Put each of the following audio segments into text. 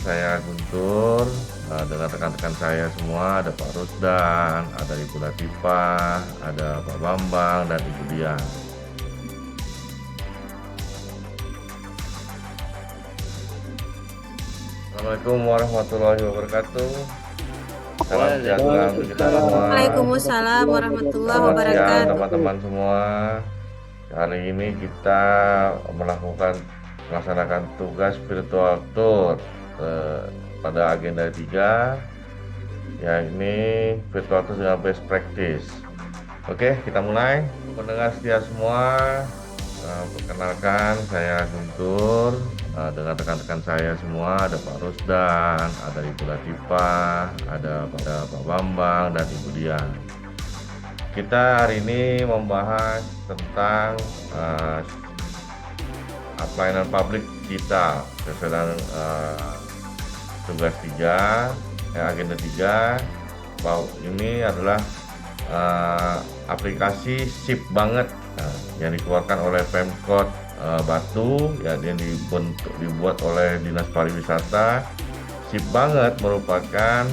saya Guntur dengan rekan-rekan saya semua, ada Pak Rusdan, ada Ibu Latifah, ada Pak Bambang, dan Ibu Dian. Assalamualaikum warahmatullahi wabarakatuh. Salam sejahtera untuk kita semua. Waalaikumsalam warahmatullahi Selamat siang wabarakatuh. teman-teman semua. Hari ini kita melaksanakan tugas virtual tour pada agenda 3, ya ini virtual tour dengan best practice. Oke, kita mulai. Pendengar setia semua, perkenalkan saya Guntur dengan rekan-rekan saya semua, ada Pak Rusdan, ada Ibu Latifah, ada Pak Bambang, dan Ibu Dian. Kita hari ini membahas tentang pelayanan publik digital sesuai dengan tugas 3, agenda 3. Ini adalah aplikasi sip banget yang dikeluarkan oleh Pemkot Batu, ya, yang dibuat oleh Dinas Pariwisata. Sip banget merupakan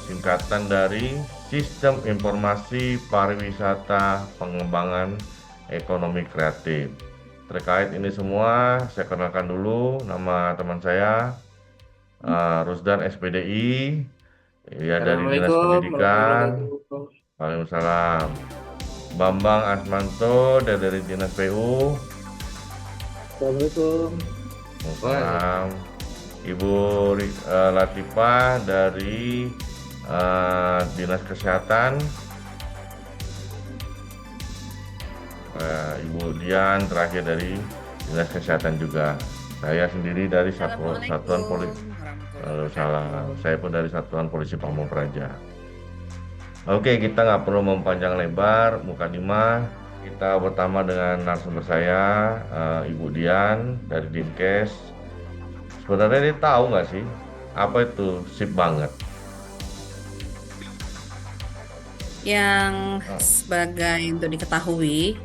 singkatan dari Sistem Informasi Pariwisata Pengembangan Ekonomi Kreatif. Terkait ini semua, saya kenalkan dulu nama teman saya, Rusdan SPDI, ya, dari Dinas Assalamualaikum Pendidikan. warahmatullahi wabarakatuh. Waalaikumsalam. Bambang Asmanto dari Dinas PU. Assalamualaikum. Waalaikumsalam. Ibu Latifah dari Dinas Kesehatan. Ibu Dian terakhir dari Dinas Kesehatan juga. Saya sendiri dari Satuan Polisi. Saya pun dari Satuan Polisi Pamung Praja. Oke, kita nggak perlu memanjang lebar, mukadimah. Kita pertama dengan narasumber saya, Ibu Dian dari Dinkes. Sebenarnya dia tahu nggak sih apa itu sip banget? Yang sebagai untuk diketahui,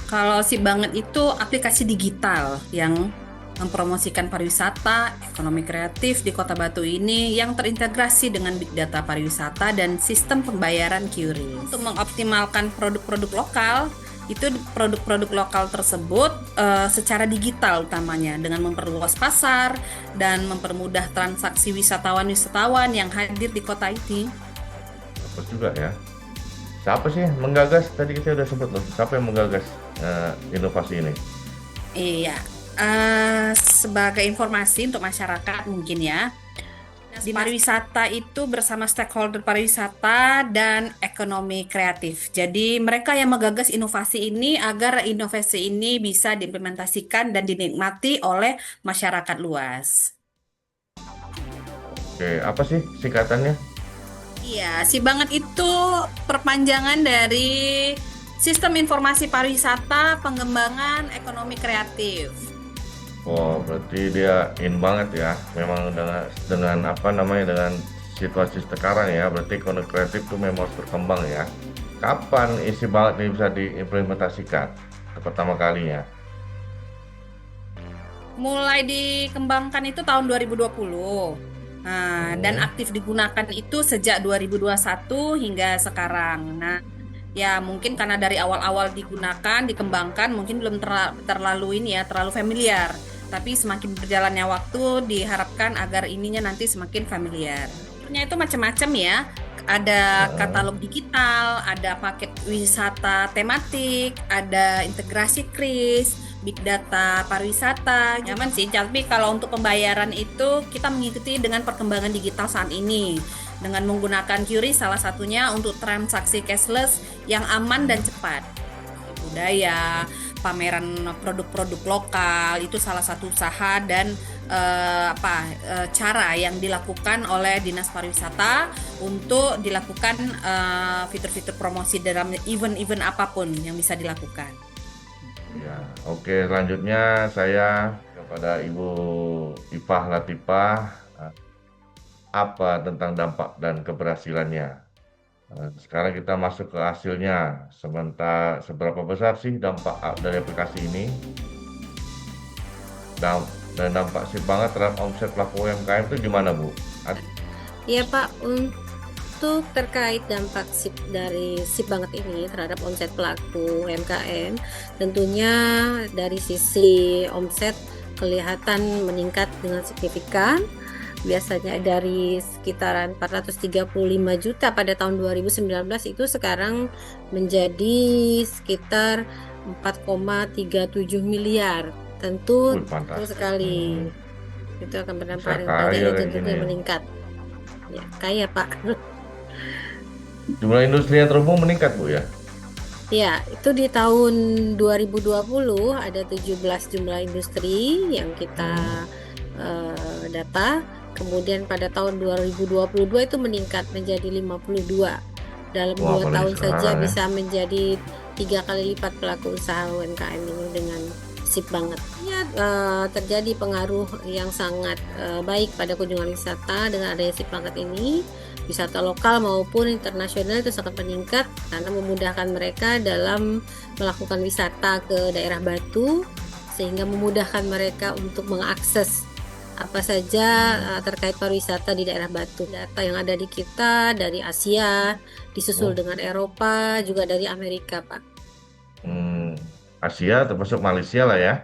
kalau si Banget itu aplikasi digital yang mempromosikan pariwisata, ekonomi kreatif di Kota Batu ini yang terintegrasi dengan big data pariwisata dan sistem pembayaran QRIS. Untuk mengoptimalkan produk-produk lokal, itu produk-produk lokal tersebut secara digital utamanya dengan memperluas pasar dan mempermudah transaksi wisatawan-wisatawan yang hadir di kota ini. Bagus juga ya. Siapa sih yang menggagas? Tadi kita udah sebut loh. Siapa yang menggagas inovasi ini? Iya, sebagai informasi untuk masyarakat mungkin ya, di pariwisata itu bersama stakeholder pariwisata dan ekonomi kreatif. Jadi mereka yang menggagas inovasi ini agar inovasi ini bisa diimplementasikan dan dinikmati oleh masyarakat luas. Oke, apa sih singkatannya? Iya, si Banget itu perpanjangan dari Sistem Informasi Pariwisata Pengembangan Ekonomi Kreatif. Oh, berarti dia in banget ya. Memang dengan apa namanya, dengan situasi sekarang ya. Berarti ekonomi kreatif itu memang harus berkembang ya. Kapan isi banget ini bisa diimplementasikan? Pertama kalinya. Mulai dikembangkan itu tahun 2020. Nah, dan Hmm. aktif digunakan itu sejak 2021 hingga sekarang. Nah, ya mungkin karena dari awal-awal digunakan, dikembangkan, mungkin belum terlalu ini ya, terlalu familiar. Tapi semakin berjalannya waktu, diharapkan agar ininya nanti semakin familiar. Fiturnya itu macam-macam ya. Ada Heeh. katalog digital, ada paket wisata tematik, ada integrasi kris, big data pariwisata. Nyaman sih, tapi kalau untuk pembayaran itu kita mengikuti dengan perkembangan digital saat ini dengan menggunakan QRIS salah satunya untuk transaksi cashless yang aman dan cepat. Budaya, pameran produk-produk lokal itu salah satu usaha dan cara yang dilakukan oleh Dinas Pariwisata untuk dilakukan fitur-fitur promosi dalam event-event apapun yang bisa dilakukan. Ya, oke. Selanjutnya saya kepada Ibu Ifah Latifah, apa tentang dampak dan keberhasilannya? Sekarang kita masuk ke hasilnya. Seberapa besar sih dampak dari aplikasi ini? dan dampak sip banget terhadap omset pelaku UMKM itu gimana Bu? Ya Pak, untuk terkait dampak dari sip banget ini terhadap omset pelaku UMKM, tentunya dari sisi omset kelihatan meningkat dengan signifikan. Biasanya dari sekitaran 435 juta pada tahun 2019 itu sekarang menjadi sekitar 4,37 miliar. Tentu betul sekali. Itu akan berdampak Bisa pada kaya kayak tentunya gini ya. meningkat. Ya, kaya Pak. Jumlah industri yang terhubung meningkat Bu ya? Ya, itu di tahun 2020 ada 17 jumlah industri yang kita data. Kemudian pada tahun 2022 itu meningkat menjadi 52. Dalam 2 tahun saja bisa menjadi 3 kali lipat pelaku usaha UMKM ini dengan sip banget. Ya, terjadi pengaruh yang sangat baik pada kunjungan wisata dengan adanya sip banget ini. Wisata lokal maupun internasional itu sangat meningkat karena memudahkan mereka dalam melakukan wisata ke daerah Batu, sehingga memudahkan mereka untuk mengakses apa saja terkait pariwisata di daerah Batu. Data yang ada di kita dari Asia, disusul dengan Eropa, juga dari Amerika, Pak. Asia termasuk Malaysia lah ya?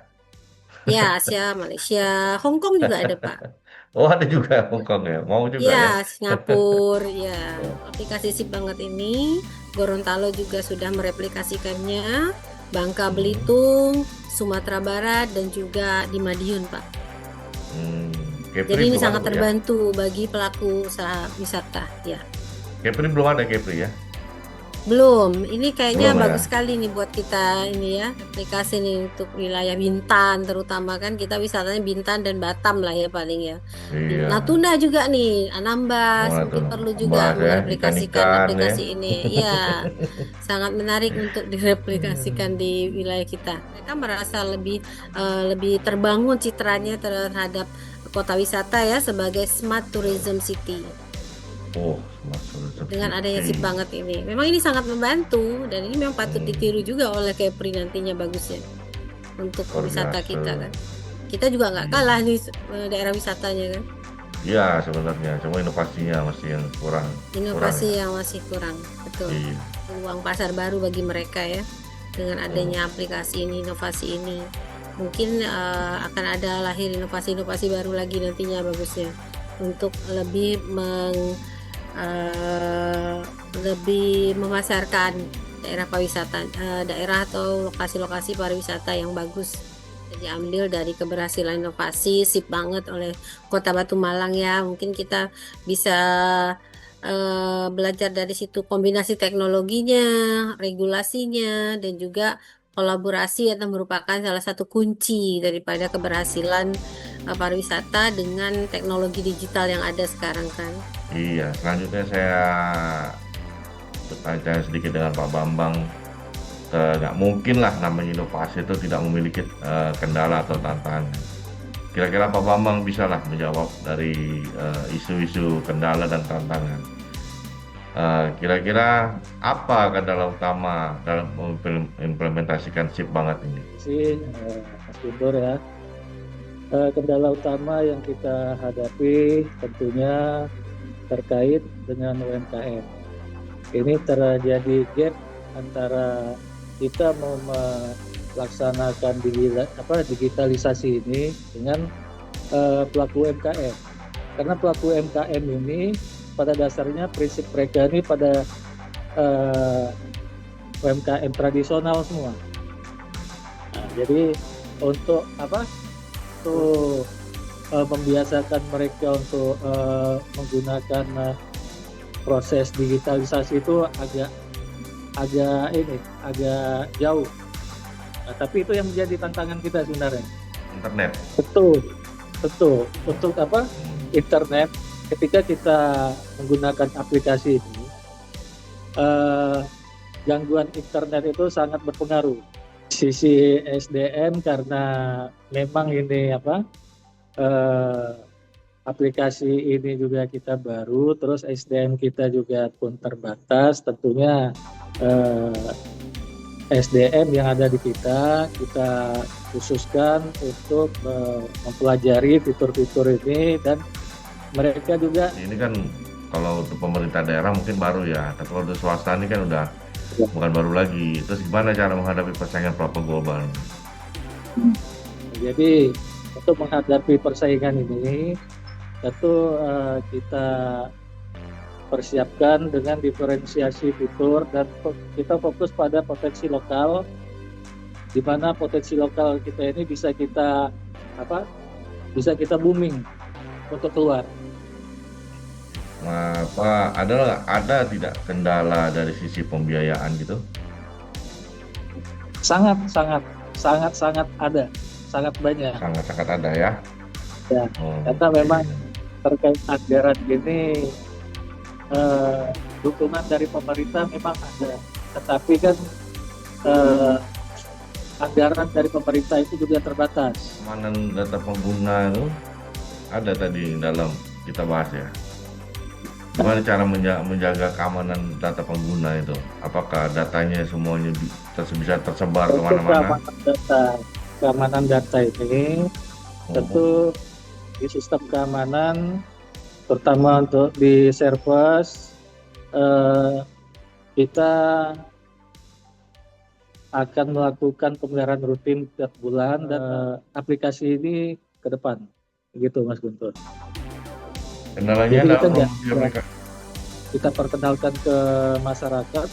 Ya, Asia, Malaysia, Hong Kong juga ada, Pak. Oh, ada juga Hong Kong ya? Mau juga ya? Singapura, ya. Aplikasi sip banget ini, Gorontalo juga sudah mereplikasikannya, Bangka Belitung, Sumatera Barat, dan juga di Madiun, Pak. Jadi ini sangat terbantu bagi pelaku usaha wisata, ya. Kepri belum ada Kepri ya? Belum, ini kayaknya bagus sekali nih buat kita ini ya, aplikasi nih untuk wilayah Bintan, terutama kan kita wisatanya Bintan dan Batam lah ya paling ya. Iya. Natuna juga nih, Anambas, mungkin perlu juga mereplikasikan aplikasi ini. Iya, sangat menarik untuk direplikasikan di wilayah kita. Mereka merasa lebih terbangun citranya terhadap kota wisata ya sebagai smart tourism city. Dengan adanya sip banget ini, memang ini sangat membantu dan ini memang patut ditiru juga oleh Kepri nantinya bagusnya untuk wisata kita kan. Kita juga nggak kalah di daerah wisatanya kan. Iya sebenarnya, cuma inovasinya masih yang kurang. Yang masih kurang, betul. Iya. Peluang pasar baru bagi mereka ya dengan adanya aplikasi ini, inovasi ini. Mungkin akan ada lahir inovasi-inovasi baru lagi nantinya bagusnya untuk lebih memasarkan daerah pariwisata, daerah atau lokasi-lokasi pariwisata yang bagus. Diambil dari keberhasilan inovasi sip banget oleh Kota Batu Malang ya. Mungkin kita bisa belajar dari situ kombinasi teknologinya, regulasinya, dan juga kolaborasi atau merupakan salah satu kunci daripada keberhasilan pariwisata dengan teknologi digital yang ada sekarang kan. Iya, selanjutnya saya bertanya sedikit dengan Pak Bambang. Nggak mungkin lah namanya inovasi itu tidak memiliki kendala atau tantangan. Kira-kira Pak Bambang bisa lah menjawab dari isu-isu kendala dan tantangan. Kira-kira apa kendala utama dalam mengimplementasikan sip banget ini? Mas Guntur ya. Kendala utama yang kita hadapi tentunya terkait dengan UMKM. Ini terjadi gap antara kita mau melaksanakan digitalisasi ini dengan pelaku UMKM. Karena pelaku UMKM ini pada dasarnya prinsip mereka ini pada UMKM tradisional semua. Nah, jadi untuk untuk membiasakan mereka untuk menggunakan proses digitalisasi itu agak jauh. Nah, tapi itu yang menjadi tantangan kita sebenarnya. Internet. Betul. Untuk internet. Ketika kita menggunakan aplikasi ini, gangguan internet itu sangat berpengaruh. Sisi SDM karena memang ini aplikasi ini juga kita baru, terus SDM kita juga pun terbatas, tentunya SDM yang ada di kita khususkan untuk mempelajari fitur-fitur ini, dan mereka juga Ini kan kalau untuk pemerintah daerah mungkin baru ya, tapi kalau untuk swasta ini kan udah bukan baru lagi. Terus gimana cara menghadapi persaingan platform global? jadi untuk menghadapi persaingan ini tentu kita persiapkan dengan diferensiasi fitur, dan kita fokus pada potensi lokal, di mana potensi lokal kita ini bisa kita booming untuk keluar. Ada tidak kendala dari sisi pembiayaan gitu? Sangat ada, sangat banyak. Sangat ada ya. Ya, karena memang terkait anggaran gini, dukungan dari pemerintah memang ada, tetapi kan anggaran dari pemerintah itu juga terbatas. Keamanan data pengguna itu ada tadi dalam kita bahas ya. Gimana cara menjaga keamanan data pengguna itu? Apakah datanya semuanya bisa tersebar Untuk kemana-mana? keamanan data ini tentu di sistem keamanan, terutama untuk di Service, kita akan melakukan pemeliharaan rutin setiap bulan, dan aplikasi ini ke depan, begitu Mas Guntur. Kendalanya Jadi dalam kita promosi mereka. kita perkenalkan ke masyarakat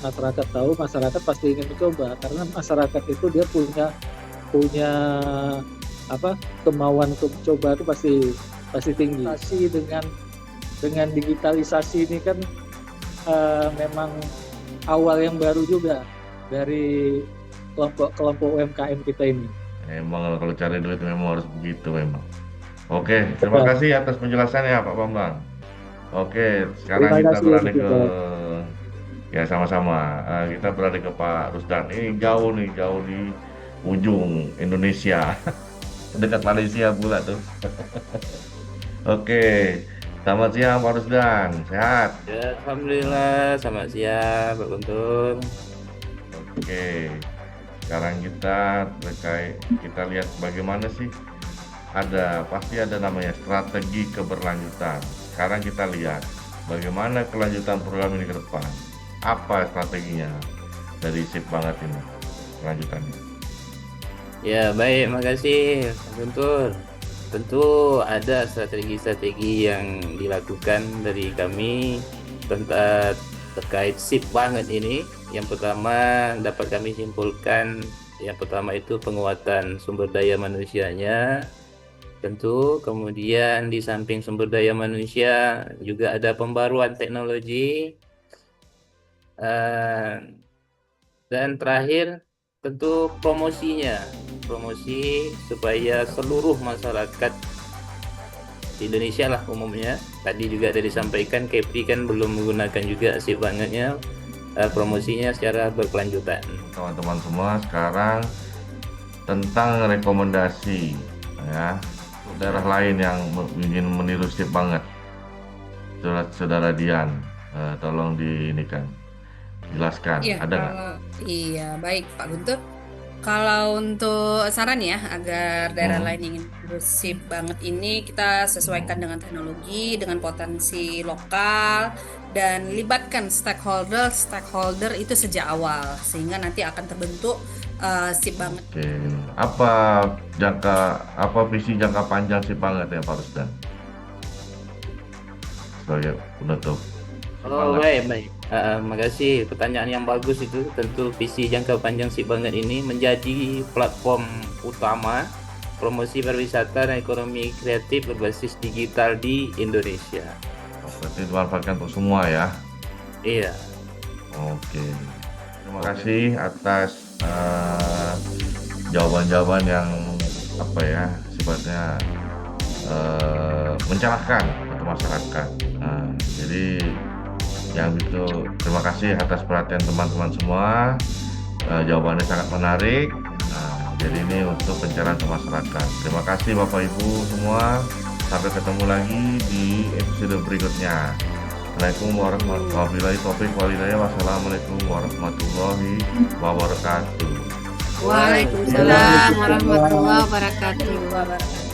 tahu, masyarakat pasti ingin mencoba, karena masyarakat itu dia punya kemauan untuk coba itu pasti tinggi. Dengan digitalisasi ini kan memang awal yang baru juga dari kelompok UMKM kita ini. Emang kalau cari duit memang harus begitu memang. Oke, terima kasih atas penjelasannya Pak Bambang. Oke, sekarang kita beralih ke sama-sama. Kita beralih ke Pak Rusdan. Ini jauh di ujung Indonesia, dekat Malaysia pula tuh. Oke, selamat siang Pak Rusdan, sehat? Ya, alhamdulillah, selamat siang Pak Guntur. Oke, sekarang kita lihat bagaimana sih, pasti ada namanya strategi keberlanjutan. Sekarang kita lihat bagaimana kelanjutan program ini ke depan. Apa strateginya dari Sip Banget ini kelanjutannya? Ya, baik, makasih Pak Guntur. Tentu ada strategi-strategi yang dilakukan dari kami terkait Sip Banget ini. Yang pertama dapat kami simpulkan, yang pertama itu penguatan sumber daya manusianya. Tentu kemudian di samping sumber daya manusia juga ada pembaruan teknologi, dan terakhir tentu promosi supaya seluruh masyarakat di Indonesia lah umumnya. Tadi juga ada disampaikan Kepri kan belum menggunakan juga Sip Bangetnya, promosinya secara berkelanjutan. Teman-teman semua, sekarang tentang rekomendasi ya daerah lain yang ingin meniru Sip Banget. Saudara Dian, tolong jelaskan, Iya, ada nggak? Iya, baik Pak Guntur. Kalau untuk saran ya, agar daerah lain yang ingin Sip Banget ini, kita sesuaikan dengan teknologi, dengan potensi lokal, dan libatkan stakeholder itu sejak awal, sehingga nanti akan terbentuk Sip Banget. Oke, apa visi jangka panjang Sip Banget ya Pak Rusdan? Sebagai penutup. Oh, baik. Makasih, pertanyaan yang bagus itu. Tentu visi jangka panjang Sip Banget ini menjadi platform utama promosi pariwisata dan ekonomi kreatif berbasis digital di Indonesia. Berarti dimanfaatkan untuk semua ya? Iya. Oke, terima kasih atas jawaban-jawaban yang sifatnya mencerahkan untuk masyarakat. Jadi yang itu, terima kasih atas perhatian teman-teman semua. Jawabannya sangat menarik. Jadi ini untuk pencerahan ke masyarakat. Terima kasih Bapak Ibu semua. Sampai ketemu lagi di episode berikutnya. Assalamualaikum warahmatullahi wabarakatuh. Wassalamualaikum warahmatullahi wabarakatuh. Waalaikumsalam warahmatullahi wabarakatuh.